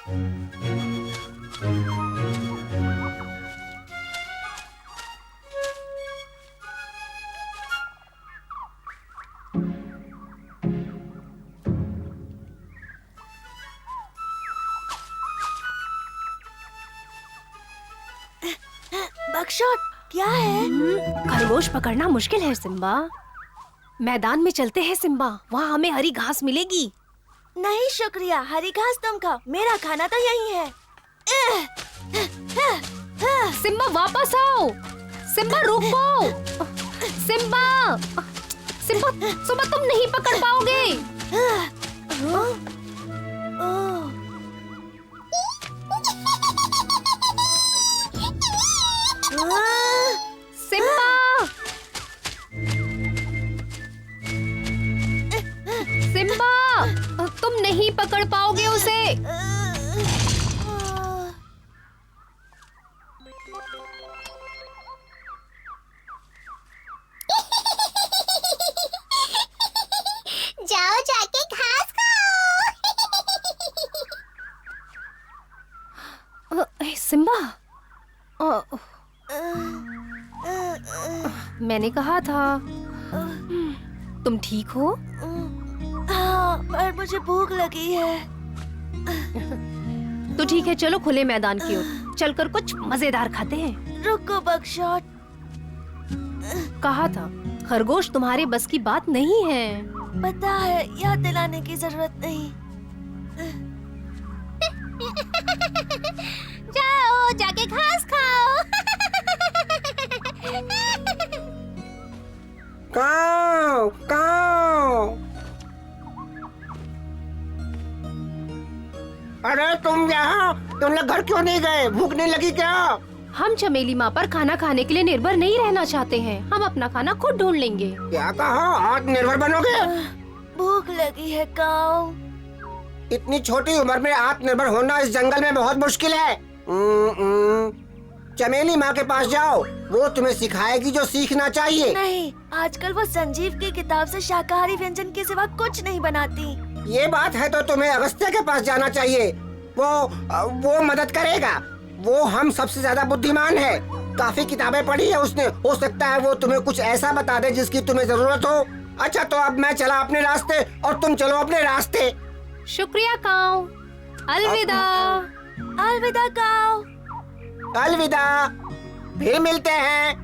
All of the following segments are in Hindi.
बकशॉट, क्या है? खरगोश पकड़ना मुश्किल है सिम्बा। मैदान में चलते हैं सिम्बा, वहाँ हमें हरी घास मिलेगी। नहीं शुक्रिया, हरी घास तुम खाओ, मेरा खाना तो यही है। सिम्बा वापस आओ। सिम्बा रुको। सिम्बा सिम्बा सिम्बा तुम नहीं पकड़ पाओगे। सिम्बा सिम्बा तुम नहीं पकड़ पाओगे उसे। जाओ जाके घास खाओ। सिम्बा मैंने कहा था। तुम ठीक हो? हाँ, पर मुझे भूख लगी है। तो ठीक है, चलो खुले मैदान की ओर चलकर कुछ मजेदार खाते हैं। रुको बकशॉट। कहा था खरगोश तुम्हारे बस की बात नहीं है। पता है, याद दिलाने की जरूरत नहीं। जाओ जाके घास खाओ। काऊ काऊ। अरे तुम यहाँ, तुम लोग घर क्यों नहीं गए? भूख नहीं लगी क्या? हम चमेली माँ पर खाना खाने के लिए निर्भर नहीं रहना चाहते हैं। हम अपना खाना खुद ढूंढ लेंगे। क्या कहा? आत्मनिर्भर बनोगे? भूख लगी है काऊ। इतनी छोटी उम्र में आत्मनिर्भर होना इस जंगल में बहुत मुश्किल है। चमेली माँ के पास जाओ, वो तुम्हें सिखाएगी जो सीखना चाहिए। नहीं, आजकल वो संजीव की किताब से शाकाहारी व्यंजन के सिवा कुछ नहीं बनाती। ये बात है तो तुम्हें अगस्त्य के पास जाना चाहिए। वो मदद करेगा। वो हम सबसे ज्यादा बुद्धिमान है। काफी किताबें पढ़ी है उसने। हो सकता है वो तुम्हें कुछ ऐसा बता दे जिसकी तुम्हें जरूरत हो। अच्छा, तो अब मैं चला अपने रास्ते और तुम चलो अपने रास्ते। शुक्रिया काऊ। अलविदा। अलविदा काऊ। अलविदा, फिर मिलते हैं।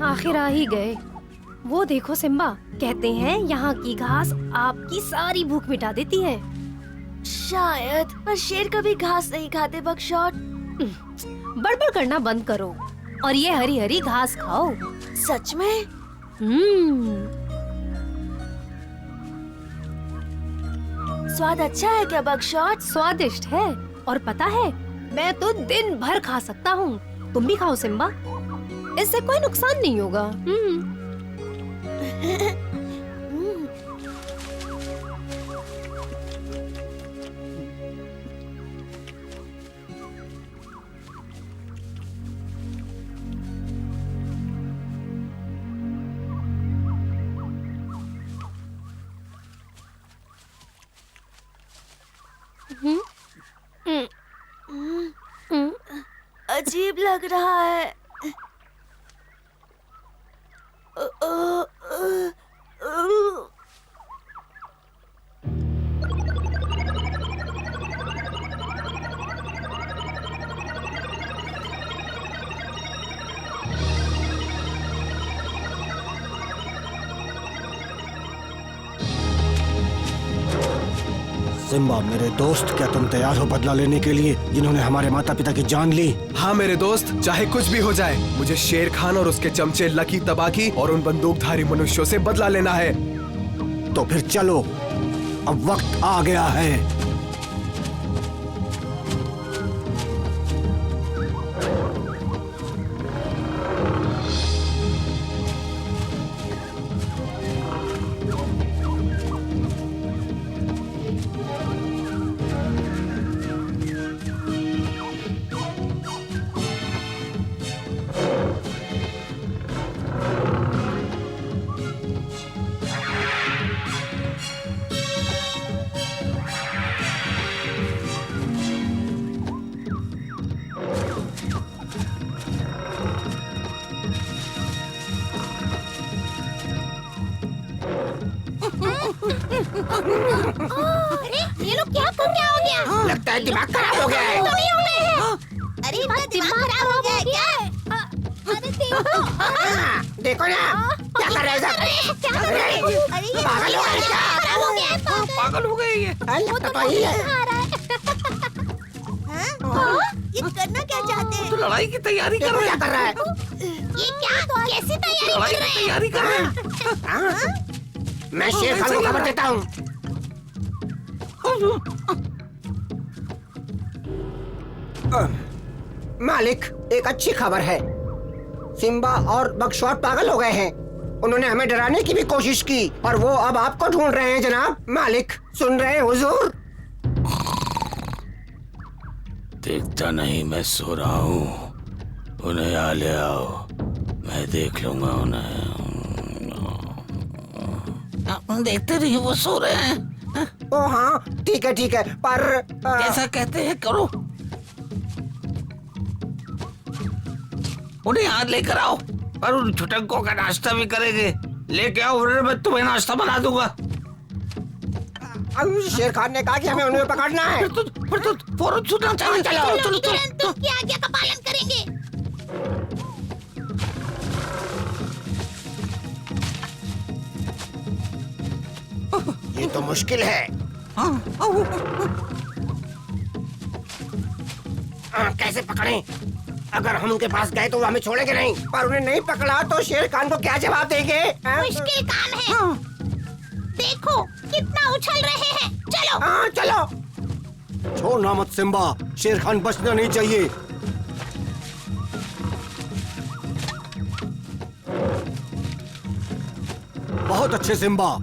आखिर आ ही गए। वो देखो सिम्बा, कहते हैं यहाँ की घास आपकी सारी भूख मिटा देती है। शायद, पर शेर कभी घास नहीं खाते बकशॉट। बड़बड़ करना बंद करो और ये हरी हरी घास खाओ। सच में? स्वाद अच्छा है क्या बकशॉट? स्वादिष्ट है, और पता है मैं तो दिन भर खा सकता हूँ। तुम भी खाओ सिम्बा, इससे कोई नुकसान नहीं होगा। अजीब लग रहा है। सिम्बा मेरे दोस्त, क्या तुम तैयार हो बदला लेने के लिए, जिन्होंने हमारे माता पिता की जान ली? हाँ मेरे दोस्त, चाहे कुछ भी हो जाए, मुझे शेर खान और उसके चमचे लकी तबाकी और उन बंदूकधारी मनुष्यों से बदला लेना है। तो फिर चलो, अब वक्त आ गया है। अरे ये लोग क्या हो गया? लगता है दिमाग खराब हो गया है। अरे इनका दिमाग खराब हो गया है क्या? अरे देखो ना क्या कर रहे हैं सब। क्या कर रहे हैं? अरे ये पागल हो गए क्या? खराब हो गया है, पागल हो गए ये। लगता तो यही है। खा रहा है। ये करना क्या चाहते हैं? तो लड़ाई की तैयारी कर देखो रहे क्या हैं। कर रहा है। ये क्या कैसी तैयारी लड़ाई कर की रहे हैं? तैयारी कर रहे हैं। हाँ? मैं शेर खान को खबर देता हूँ। मालिक, एक अच्छी खबर है। सिम्बा और बगशॉट पागल हो गए हैं। उन्होंने हमें डराने की भी कोशिश की और वो अब आपको ढूंढ रहे हैं जनाब। मालिक सुन रहे हैं हुजूर? देखता नहीं, मैं सो रहा हूँ। उन्हें आ ले आओ, मैं देख लूंगा उन्हें। देखते नहीं, वो सो रहे हैं। ओ हाँ ठीक है पर जैसा कहते हैं करो। उन्हें यहाँ लेकर आओ और उन छुटंकों का नाश्ता भी करेंगे। लेके आओ, वरना मैं तुम्हें नाश्ता बना दूंगा। शेर खान ने कहा कि हमें उन्हें पकड़ना है। फिर तो फौरन सुनना चाहिए। चलो। तुरंत उसकी आज्ञा का पालन करेंगे। ये तो मुश्किल है। कैसे पकड़ें? अगर हम उनके पास गए तो वो हमें छोड़ेंगे नहीं, पर उन्हें नहीं पकड़ा तो शेर खान को क्या जवाब देंगे? मुश्किल काम है। देखो कितना उछल रहे हैं। चलो। हाँ चलो। छोड़ना मत सिम्बा, शेर खान बचना नहीं चाहिए। बहुत अच्छे सिम्बा।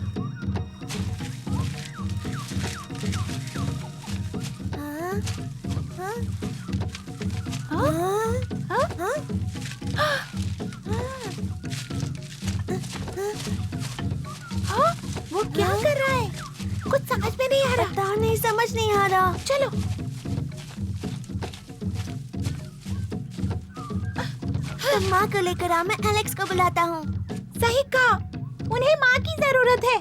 वो क्या कर रहा है? कुछ समझ में नहीं आ रहा। पता नहीं, समझ नहीं आ रहा। चलो। तुम माँ को लेकर आ, मैं एलेक्स को बुलाता हूँ। सही कहा, उन्हें माँ की जरूरत है।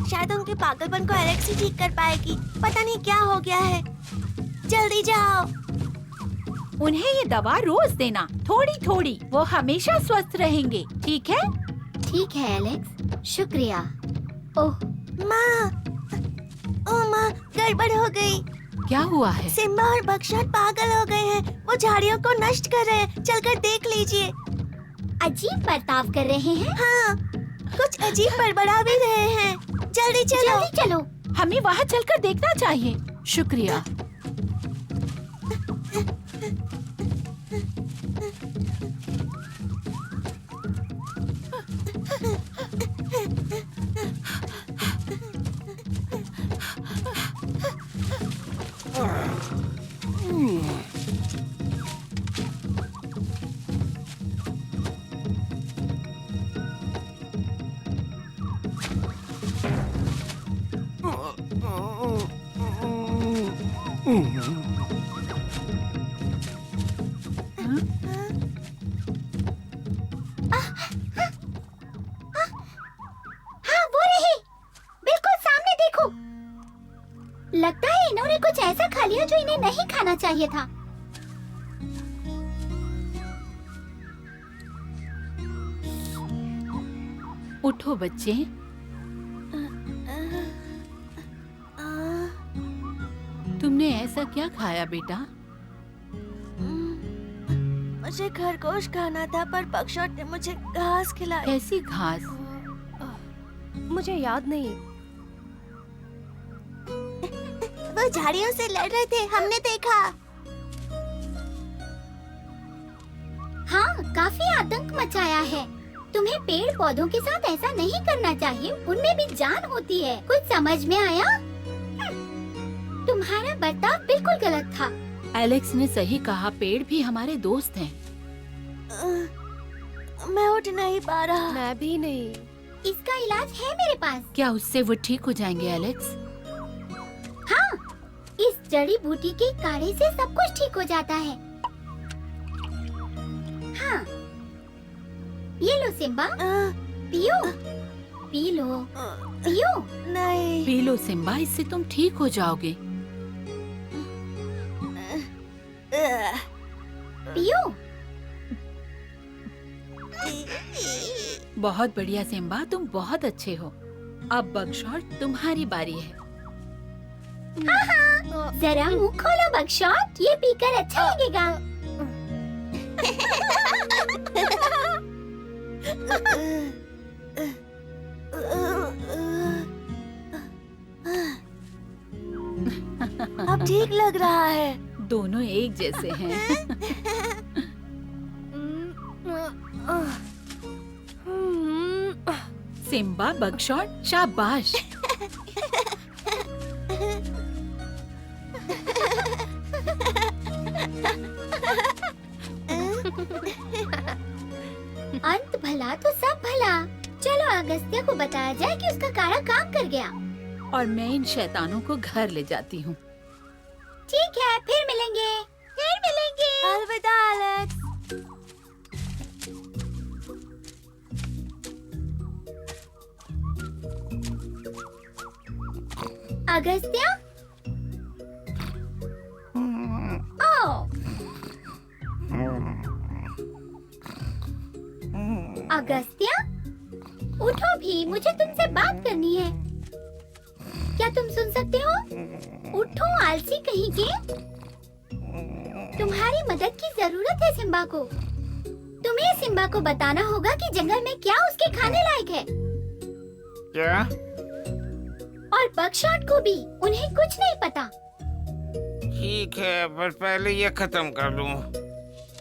शायद उनके पागलपन को एलेक्स ही ठीक कर पाएगी। पता नहीं क्या हो गया है। जल्दी जाओ। उन्हें ये दवा रोज देना, थोड़ी थोड़ी। वो हमेशा स्वस्थ रहेंगे, ठीक है? ठीक है एलेक्स, शुक्रिया। ओह माँ, ओ माँ, गड़बड़ हो गई। क्या हुआ है? सिम्बा और बगशॉट पागल हो गए हैं। वो झाड़ियों को नष्ट कर रहे हैं। चलकर देख लीजिए। अजीब बर्ताव कर रहे हैं। हाँ, कुछ अजीब बड़बड़ा भी रहे हैं। जल्दी चलो। जल्दी चलो। हमें वहाँ चलकर देखना चाहिए। शुक्रिया। हाँ वो रही, बिल्कुल सामने देखो। लगता है इन्होंने कुछ ऐसा खा लिया जो इन्हें नहीं खाना चाहिए था। उठो बच्चे। तुमने ऐसा क्या खाया बेटा? मुझे खरगोश खाना था, पर बगशॉट ने मुझे घास खिलाई। कैसी घास? मुझे याद नहीं। वो झाड़ियों से लड़ रहे थे, हमने देखा। हाँ, काफी आतंक मचाया है। तुम्हें पेड़ पौधों के साथ ऐसा नहीं करना चाहिए, उनमें भी जान होती है। कुछ समझ में आया? तुम्हारा बर्ताव बिल्कुल गलत था। एलेक्स ने सही कहा, पेड़ भी हमारे दोस्त हैं। मैं उठ नहीं पा रहा। मैं भी नहीं। इसका इलाज है मेरे पास। क्या उससे वो ठीक हो जाएंगे एलेक्स? हाँ, इस जड़ी बूटी के काढ़े से सब कुछ ठीक हो जाता है। हाँ, ये लो सिम्बा, पियो पी लो, पियो। नहीं। पी लो सिम्बा, इससे तुम ठीक हो जाओगे। पियो। बहुत बढ़िया सिम्बा, तुम बहुत अच्छे हो। अब बगशॉट तुम्हारी बारी है। जरा मुंह खोलो बगशॉट, ये पीकर अच्छा लगेगा। अब ठीक लग रहा है। दोनों एक जैसे हैं। सिम्बा, बगशॉट, शाबाश। अंत भला तो सब भला। चलो अगस्त्य को बताया जाए कि उसका काढ़ा काम कर गया। और मैं इन शैतानों को घर ले जाती हूँ। ठीक है, फिर मिलेंगे। अलविदा एलेक्स। अगस्त्य? ओ, अगस्त्य, उठो भी, मुझे तुमसे बात करनी है। क्या तुम सुन सकते हो? उठो आलसी कहीं के। तुम्हारी मदद की जरूरत है सिम्बा को। तुम्हें सिम्बा को बताना होगा कि जंगल में क्या उसके खाने लायक है। क्या? और बगशॉट को भी, उन्हें कुछ नहीं पता। ठीक है, पर पहले ये खत्म कर लूं,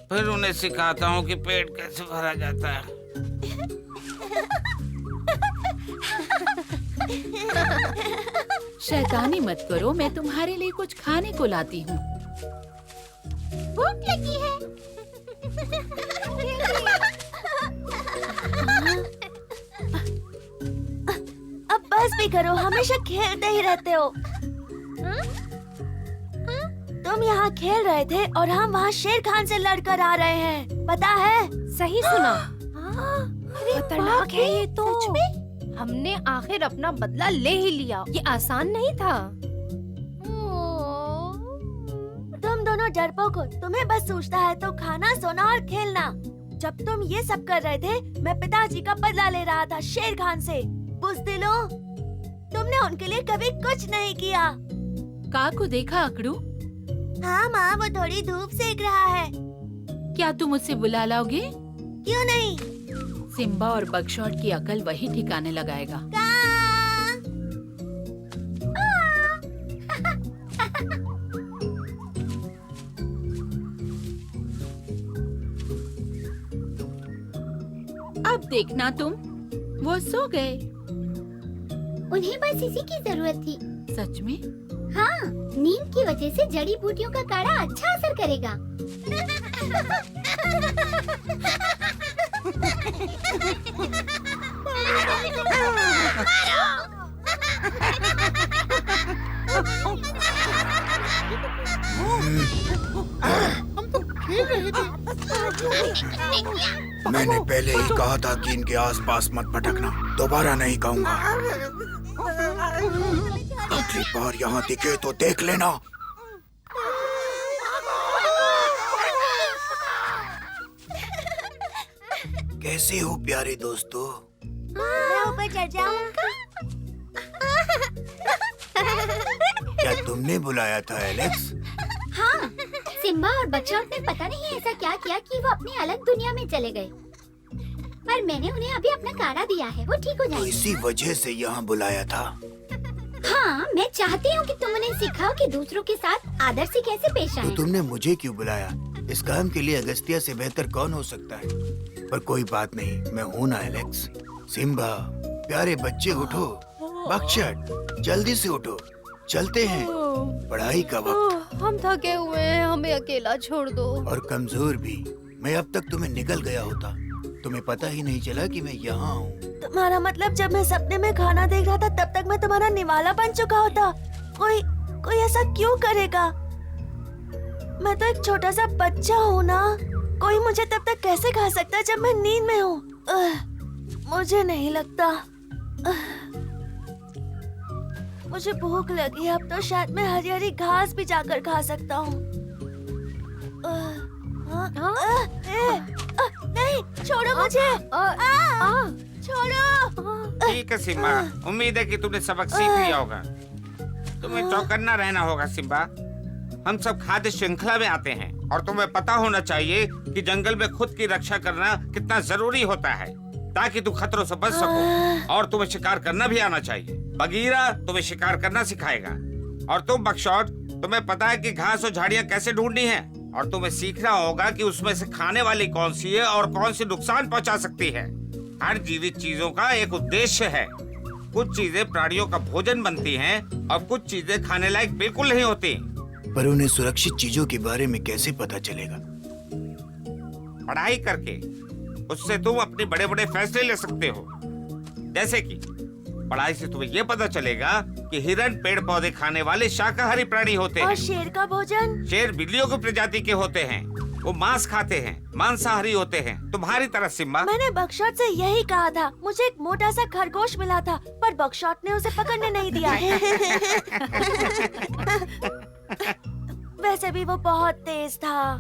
फिर उन्हें सिखाता हूँ कि पेट कैसे भरा जाता है। शैतानी मत करो, मैं तुम्हारे लिए कुछ खाने को लाती हूँ। भूख लगी है। अब बस भी करो, हमेशा खेलते ही रहते हो। तुम यहाँ खेल रहे थे और हम वहाँ शेर खान से लड़कर आ रहे हैं, पता है? सही सुना। अरे खतरनाक बाप है रे, ये तो। सच में? हमने आखिर अपना बदला ले ही लिया। ये आसान नहीं था। तुम दोनों डरपोक हो, तुम्हें बस सूझता है तो खाना, सोना और खेलना। जब तुम ये सब कर रहे थे, मैं पिताजी का बदला ले रहा था शेर खान से। बुज़दिलो, तुमने उनके लिए कभी कुछ नहीं किया। का को देखा अकड़ू? हाँ माँ, वो थोड़ी धूप सेक रहा है। क्या तुम उसे बुला लाओगे? क्यों नहीं? सिम्बा और बगशॉट की अकल वही ठिकाने लगाएगा। अब देखना तुम, वो सो गए। उन्हें बस इसी की जरूरत थी। सच में? हाँ, नींद की वजह से जड़ी बूटियों का काढ़ा अच्छा असर करेगा। मैंने पहले ही कहा था कि इनके आसपास मत भटकना। दोबारा नहीं कहूंगा। अगली बार यहाँ दिखे तो देख लेना। कैसे हो प्यारे दोस्तों? मैं ऊपर चढ़ जाऊंगा। क्या तुमने बुलाया था एलेक्स? हाँ, सिम्बा और बगशॉट ने पता नहीं ऐसा क्या किया कि वो अपनी अलग दुनिया में चले गए। पर मैंने उन्हें अभी अपना काढ़ा दिया है, वो ठीक हो तो जाएंगे। इसी वजह से यहाँ बुलाया था। हाँ, मैं चाहती हूँ कि तुम उन्हें सिखाओ कि दूसरों के साथ आदर से कैसे पेश तो आएं। तुमने मुझे क्यों बुलाया? इस काम के लिए अगस्त्या से बेहतर कौन हो सकता है? पर कोई बात नहीं, मैं हूँ ना एलेक्स। सिम्बा, प्यारे बच्चे उठो। बगशॉट, जल्दी से उठो, चलते हैं। पढ़ाई का वक्त। हम थके हुए हैं, हमें अकेला छोड़ दो। और कमजोर भी। मैं अब तक तुम्हें निकल गया होता, तुम्हें पता ही नहीं चला कि मैं यहाँ हूँ। तुम्हारा मतलब जब मैं सपने में खाना देख रहा था तब तक मैं तुम्हारा निवाला बन चुका होता। कोई ऐसा क्यों करेगा? मैं तो एक छोटा सा बच्चा हूँ ना। कोई मुझे तब तक कैसे खा सकता है जब मैं नींद में हूँ? मुझे नहीं लगता। मुझे भूख लगी है, अब तो शायद मैं हरी हरी घास भी जाकर खा सकता हूँ। नहीं, छोड़ो मुझे। छोड़ो। ठीक है सिम्बा, उम्मीद है कि तुमने सबक सीख लिया होगा। तुम्हें चौकन्ना रहना होगा सिम्बा। हम सब खाद्य श्रृंखला में आते हैं और तुम्हें पता होना चाहिए कि जंगल में खुद की रक्षा करना कितना जरूरी होता है ताकि तुम खतरों से बच सको। और तुम्हें शिकार करना भी आना चाहिए। बगीरा तुम्हें शिकार करना सिखाएगा और तुम बकशॉट, तुम्हें पता है कि घास और झाड़ियाँ कैसे ढूंढनी है और तुम्हें सीखना होगा कि उसमें से खाने वाली कौन सी है और कौन सी नुकसान पहुंचा सकती है। हर जीवित चीजों का एक उद्देश्य है। कुछ चीजें प्राणियों का भोजन बनती हैं और कुछ चीजें खाने लायक बिल्कुल नहीं होती। पर उन्हें सुरक्षित चीजों के बारे में कैसे पता चलेगा? पढ़ाई करके। उससे तुम अपने बड़े बड़े फैसले ले सकते हो। जैसे कि पढ़ाई से तुम्हें ये पता चलेगा कि हिरण पेड़ पौधे खाने वाले शाकाहारी प्राणी होते हैं। और शेर का भोजन? शेर बिल्लियों की प्रजाति के होते हैं। वो मांस खाते हैं, मांसाहारी होते हैं, तुम्हारी तरह सिम्बा। मैंने बकशॉट से यही कहा था। मुझे एक मोटा सा खरगोश मिला था पर बकशॉट ने उसे पकड़ने नहीं दिया। वैसे भी वो बहुत तेज था।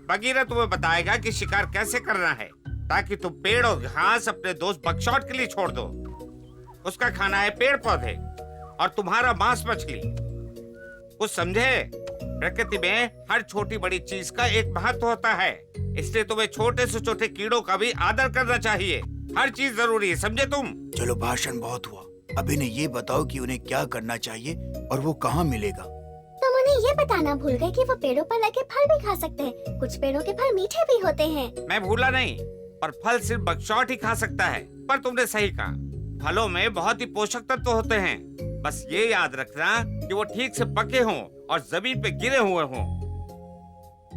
बगीरा तुम्हें बताएगा कि शिकार कैसे करना है ताकि तुम पेड़ और घास अपने दोस्त बकशॉट के लिए छोड़ दो। उसका खाना है पेड़ पौधे और तुम्हारा मांस मछली। कुछ समझे? प्रकृति में हर छोटी बड़ी चीज का एक महत्व होता है, इसलिए तुम्हें छोटे से छोटे कीड़ों का भी आदर करना चाहिए। हर चीज जरूरी है, समझे तुम? चलो भाषण बहुत हुआ, अब इन्हें ये बताओ कि उन्हें क्या करना चाहिए और वो कहाँ मिलेगा। तुम उन्हें ये बताना भूल गए कि वो पेड़ों पर लगे फल भी खा सकते हैं। कुछ पेड़ों के फल मीठे भी होते हैं। मैं भूला नहीं, पर फल सिर्फ बकशॉट ही खा सकता है। पर तुमने सही कहा, फलों में बहुत ही पोषक तत्व होते हैं। बस ये याद रखना कि वो ठीक से पके हों और जमीन पे गिरे हुए हों।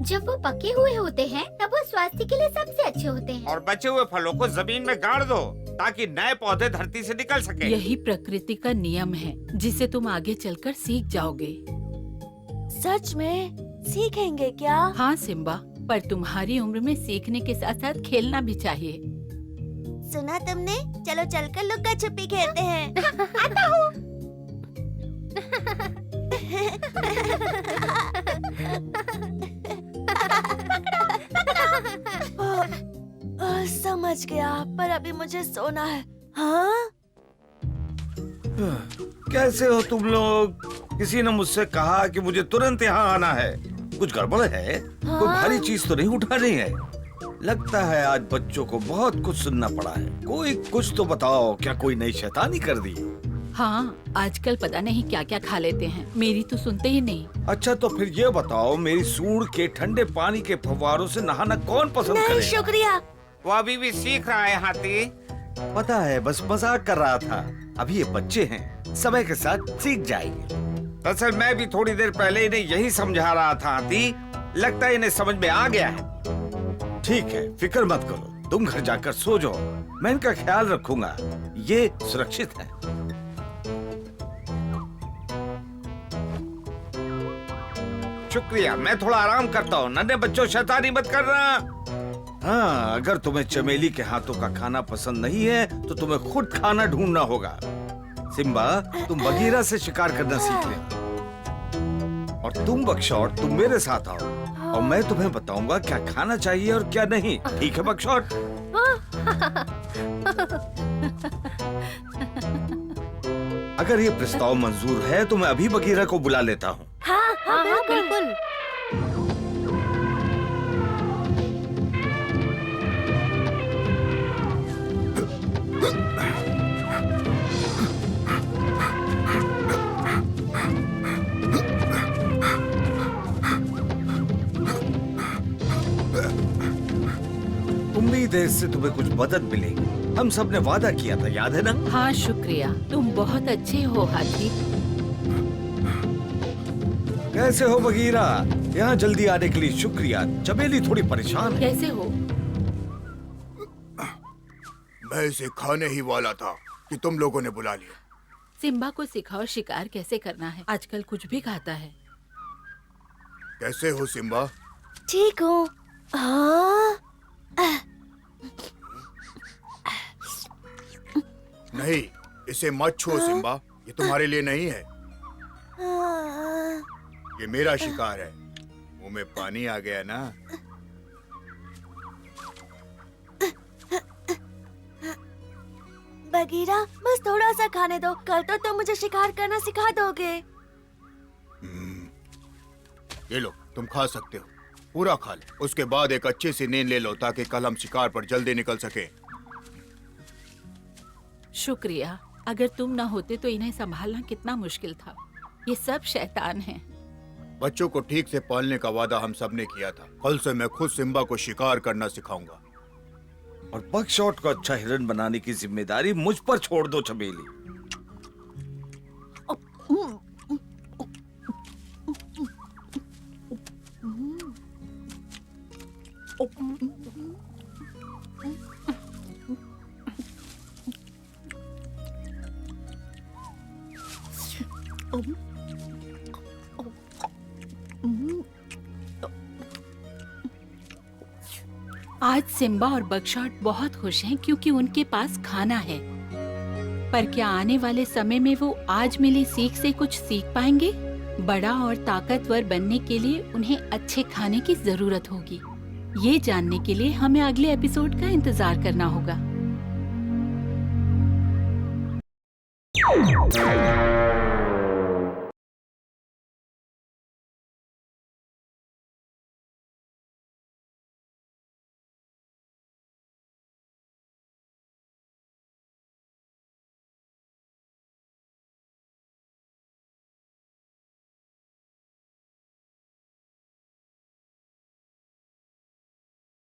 जब वो पके हुए होते हैं तब वो स्वास्थ्य के लिए सबसे अच्छे होते हैं। और बचे हुए फलों को जमीन में गाड़ दो ताकि नए पौधे धरती से निकल सके। यही प्रकृति का नियम है जिसे तुम आगे चलकर सीख जाओगे। सच में? सीखेंगे क्या? हाँ सिम्बा, पर तुम्हारी उम्र में सीखने के साथ साथ खेलना भी चाहिए। सुना तुमने? चलो चलकर लुक्का छुपी खेलते हैं। आता हूँ। समझ गया, पर अभी मुझे सोना है। हाँ? कैसे हो तुम लोग? किसी ने मुझसे कहा कि मुझे तुरंत यहाँ आना है। कुछ गड़बड़ है? हाँ? कोई भारी चीज तो नहीं उठानी है? लगता है आज बच्चों को बहुत कुछ सुनना पड़ा है। कोई कुछ तो बताओ, क्या कोई नई शैतानी कर दी? हाँ, आजकल पता नहीं क्या क्या खा लेते हैं, मेरी तो सुनते ही नहीं। अच्छा तो फिर ये बताओ, मेरी सूंड के ठंडे पानी के फव्वारों से नहाना कौन पसंद नहीं करेगा? शुक्रिया। वो अभी भी सीख रहा है हाथी। पता है, बस मजाक कर रहा था। अभी ये बच्चे हैं, समय के साथ सीख जाएंगे। दरअसल मैं भी थोड़ी देर पहले इन्हें यही समझा रहा था हाथी। लगता है इन्हें समझ में आ गया है। ठीक है, फिक्र मत करो, तुम घर जाकर सो जाओ, मैं इनका ख्याल रखूंगा। ये सुरक्षित है। शुक्रिया, मैं थोड़ा आराम करता हूँ। नन्हे बच्चों, शैतानी मत करना। हाँ, अगर तुम्हें चमेली के हाथों का खाना पसंद नहीं है तो तुम्हें खुद खाना ढूंढना होगा। सिम्बा, तुम बगीरा से शिकार करना सीख लेना और तुम बकशॉट, तुम मेरे साथ आओ और मैं तुम्हें बताऊंगा क्या खाना चाहिए और क्या नहीं। ठीक है बकशॉट? अगर ये प्रस्ताव मंजूर है तो मैं अभी बगीरा को बुला लेता हूँ। हाँ हाँ बिल्कुल। उम्मीद है इससे तुम्हें कुछ मदद मिलेगी। हम सब ने वादा किया था, याद है ना? हाँ शुक्रिया, तुम बहुत अच्छे हो हाथी। कैसे हो बगीरा? यहाँ जल्दी आने के लिए शुक्रिया। चमेली थोड़ी परेशान है। कैसे हो? मैं इसे खाने ही वाला था कि तुम लोगों ने बुला लिया। सिम्बा को सिखाओ शिकार कैसे करना है, आजकल कुछ भी खाता है। कैसे हो सिम्बा? ठीक हूँ। हाँ? नहीं, इसे मत छुओ सिम्बा, ये तुम्हारे लिए नहीं है। ये मेरा शिकार है। मुंह में पानी आ गया ना? बगीरा, बस थोड़ा सा खाने दो, कल तो तुम मुझे शिकार करना सिखा दोगे। ये लो, तुम खा सकते हो, पूरा खा लो। उसके बाद एक अच्छी सी नींद ले लो ताकि कल हम शिकार पर जल्दी निकल सके। शुक्रिया। अगर तुम न होते तो इन्हें संभालना कितना मुश्किल था। ये सब शैतान हैं। बच्चों को ठीक से पालने का वादा हम सब ने किया था। कल से मैं खुद सिम्बा को शिकार करना सिखाऊंगा। और बकशॉट को अच्छा हिरन बनाने की जिम्मेदारी मुझ पर छोड़ दो चमेली। आज सिम्बा और बकशॉट बहुत खुश हैं क्योंकि उनके पास खाना है। पर क्या आने वाले समय में वो आज मिली सीख से कुछ सीख पाएंगे? बड़ा और ताकतवर बनने के लिए उन्हें अच्छे खाने की जरूरत होगी। ये जानने के लिए हमें अगले एपिसोड का इंतजार करना होगा।